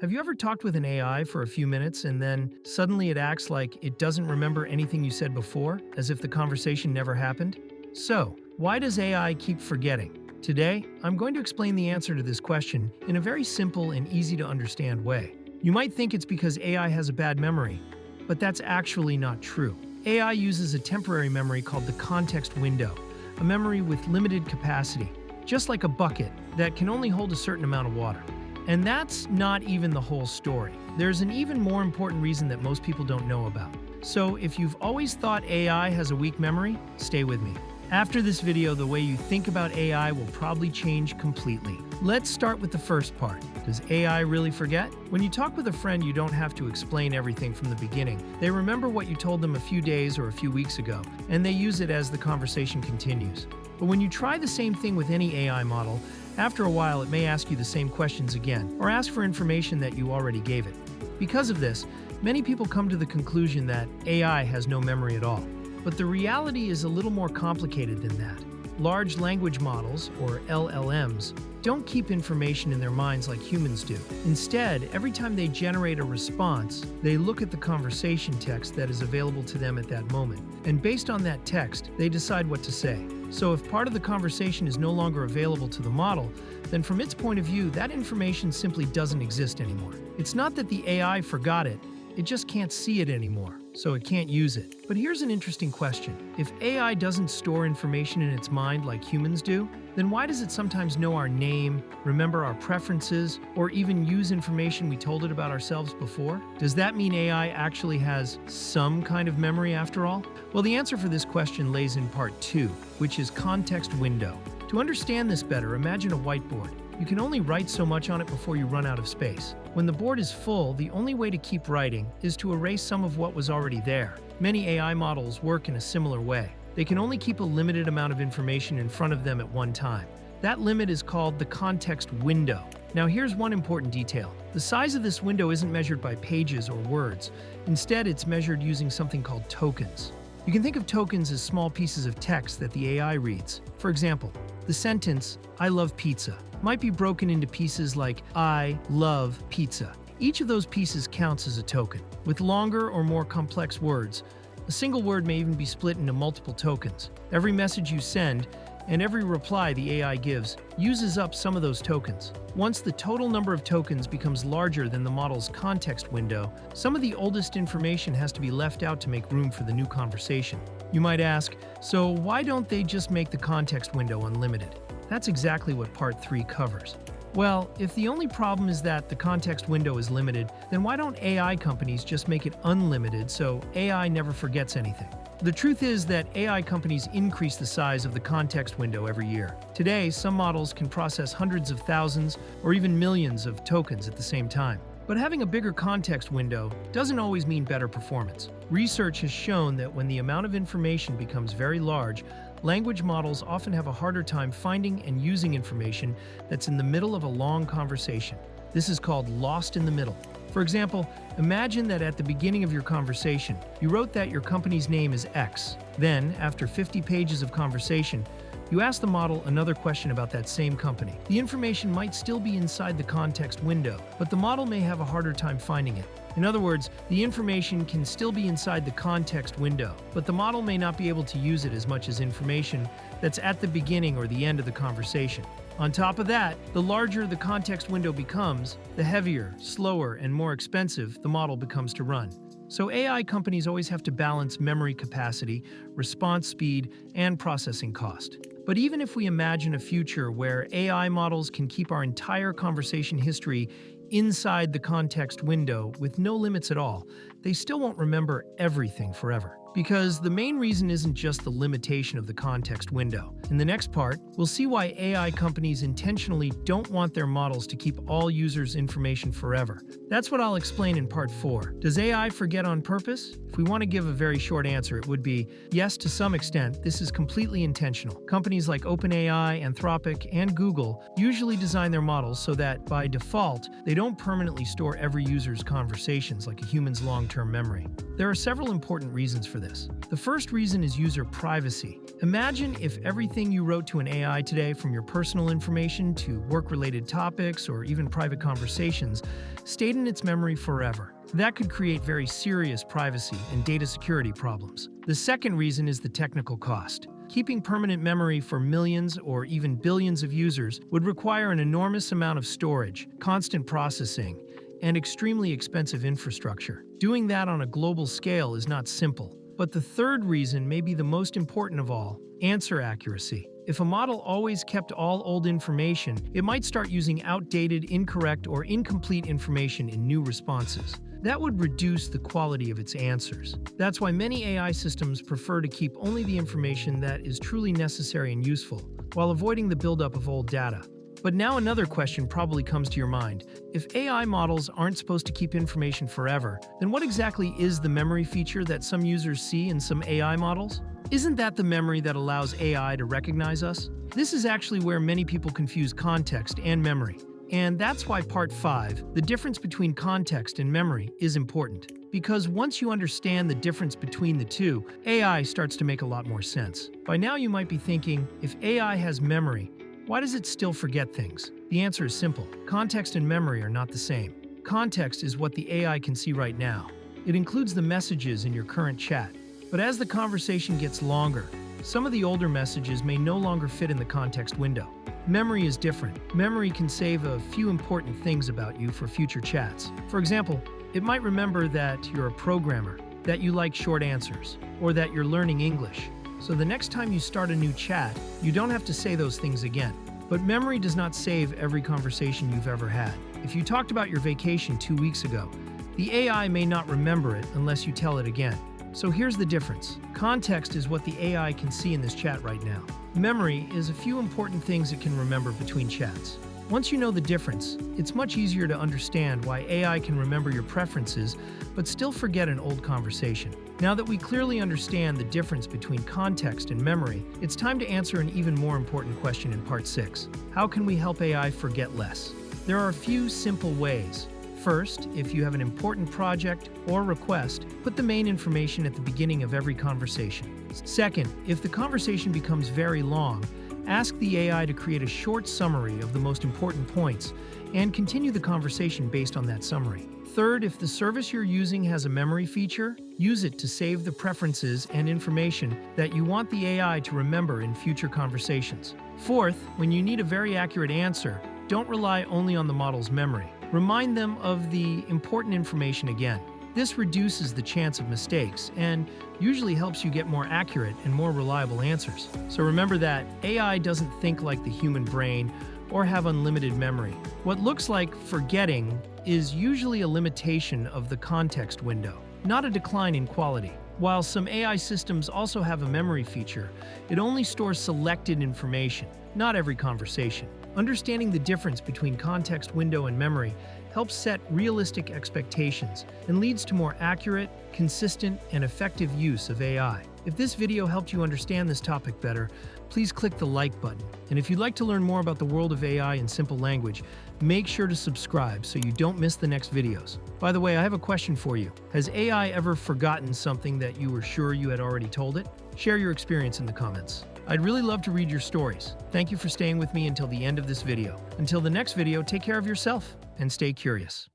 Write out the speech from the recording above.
Have you ever talked with an AI for a few minutes and then suddenly it acts like it doesn't remember anything you said before, as if the conversation never happened? So, why does AI keep forgetting? Today, I'm going to explain the answer to this question in a very simple and easy to understand way. You might think it's because AI has a bad memory, but that's actually not true. AI uses a temporary memory called the context window, a memory with limited capacity, just like a bucket that can only hold a certain amount of water. And that's not even the whole story. There's an even more important reason that most people don't know about. So if you've always thought AI has a weak memory, stay with me. After this video, the way you think about AI will probably change completely. Let's start with the first part. Does AI really forget? When you talk with a friend, you don't have to explain everything from the beginning. They remember what you told them a few days or a few weeks ago, and they use it as the conversation continues. But when you try the same thing with any AI model, after a while it may ask you the same questions again, or ask for information that you already gave it. Because of this, many people come to the conclusion that AI has no memory at all. But the reality is a little more complicated than that. Large language models, or LLMs, don't keep information in their minds like humans do. Instead, every time they generate a response, they look at the conversation text that is available to them at that moment. And based on that text, they decide what to say. So if part of the conversation is no longer available to the model, then from its point of view, that information simply doesn't exist anymore. It's not that the AI forgot it, it just can't see it anymore, so it can't use it. But here's an interesting question. If AI doesn't store information in its mind like humans do, then why does it sometimes know our name, remember our preferences, or even use information we told it about ourselves before? Does that mean AI actually has some kind of memory after all? Well, the answer for this question lays in part 2, which is context window. To understand this better, imagine a whiteboard. You can only write so much on it before you run out of space. When the board is full, the only way to keep writing is to erase some of what was already there. Many AI models work in a similar way. They can only keep a limited amount of information in front of them at one time. That limit is called the context window. Now here's one important detail. The size of this window isn't measured by pages or words. Instead, it's measured using something called tokens. You can think of tokens as small pieces of text that the AI reads. For example, the sentence, "I love pizza," might be broken into pieces like "I love pizza." Each of those pieces counts as a token. With longer or more complex words, a single word may even be split into multiple tokens. Every message you send, and every reply the AI gives, uses up some of those tokens. Once the total number of tokens becomes larger than the model's context window, some of the oldest information has to be left out to make room for the new conversation. You might ask, so why don't they just make the context window unlimited? That's exactly what part 3 covers. Well, if the only problem is that the context window is limited, then why don't AI companies just make it unlimited so AI never forgets anything? The truth is that AI companies increase the size of the context window every year. Today, some models can process hundreds of thousands or even millions of tokens at the same time. But having a bigger context window doesn't always mean better performance. Research has shown that when the amount of information becomes very large, language models often have a harder time finding and using information that's in the middle of a long conversation. This is called lost in the middle. For example, imagine that at the beginning of your conversation, you wrote that your company's name is X. Then, after 50 pages of conversation, you ask the model another question about that same company. The information might still be inside the context window, but the model may have a harder time finding it. In other words, the information can still be inside the context window, but the model may not be able to use it as much as information that's at the beginning or the end of the conversation. On top of that, the larger the context window becomes, the heavier, slower, and more expensive the model becomes to run. So AI companies always have to balance memory capacity, response speed, and processing cost. But even if we imagine a future where AI models can keep our entire conversation history inside the context window with no limits at all, they still won't remember everything forever. Because the main reason isn't just the limitation of the context window. In the next part, we'll see why AI companies intentionally don't want their models to keep all users' information forever. That's what I'll explain in part 4. Does AI forget on purpose? If we want to give a very short answer, it would be yes, to some extent. This is completely intentional. Companies like OpenAI, Anthropic, and Google usually design their models so that, by default, they don't permanently store every user's conversations like a human's long-term memory. There are several important reasons for for this. The first reason is user privacy. Imagine if everything you wrote to an AI today, from your personal information to work-related topics or even private conversations, stayed in its memory forever. That could create very serious privacy and data security problems. The second reason is the technical cost. Keeping permanent memory for millions or even billions of users would require an enormous amount of storage, constant processing, and extremely expensive infrastructure. Doing that on a global scale is not simple. But the third reason may be the most important of all: answer accuracy. If a model always kept all old information, it might start using outdated, incorrect, or incomplete information in new responses. That would reduce the quality of its answers. That's why many AI systems prefer to keep only the information that is truly necessary and useful, while avoiding the buildup of old data. But now another question probably comes to your mind. If AI models aren't supposed to keep information forever, then what exactly is the memory feature that some users see in some AI models? Isn't that the memory that allows AI to recognize us? This is actually where many people confuse context and memory. And that's why Part 5, the difference between context and memory, is important. Because once you understand the difference between the two, AI starts to make a lot more sense. By now you might be thinking, if AI has memory, why does it still forget things? The answer is simple. Context and memory are not the same. Context is what the AI can see right now. It includes the messages in your current chat. But as the conversation gets longer, some of the older messages may no longer fit in the context window. Memory is different. Memory can save a few important things about you for future chats. For example, it might remember that you're a programmer, that you like short answers, or that you're learning English. So the next time you start a new chat, you don't have to say those things again. But memory does not save every conversation you've ever had. If you talked about your vacation 2 weeks ago, the AI may not remember it unless you tell it again. So here's the difference. Context is what the AI can see in this chat right now. Memory is a few important things it can remember between chats. Once you know the difference, it's much easier to understand why AI can remember your preferences but still forget an old conversation. Now that we clearly understand the difference between context and memory, it's time to answer an even more important question in Part 6. How can we help AI forget less? There are a few simple ways. First, if you have an important project or request, put the main information at the beginning of every conversation. Second, if the conversation becomes very long, ask the AI to create a short summary of the most important points and continue the conversation based on that summary. Third, if the service you're using has a memory feature, use it to save the preferences and information that you want the AI to remember in future conversations. Fourth, when you need a very accurate answer, don't rely only on the model's memory. Remind them of the important information again. This reduces the chance of mistakes and usually helps you get more accurate and more reliable answers. So remember that AI doesn't think like the human brain or have unlimited memory. What looks like forgetting is usually a limitation of the context window, not a decline in quality. While some AI systems also have a memory feature, it only stores selected information, not every conversation. Understanding the difference between context window and memory helps set realistic expectations and leads to more accurate, consistent, and effective use of AI. If this video helped you understand this topic better, please click the like button. And if you'd like to learn more about the world of AI in simple language, make sure to subscribe so you don't miss the next videos. By the way, I have a question for you. Has AI ever forgotten something that you were sure you had already told it? Share your experience in the comments. I'd really love to read your stories. Thank you for staying with me until the end of this video. Until the next video, take care of yourself and stay curious.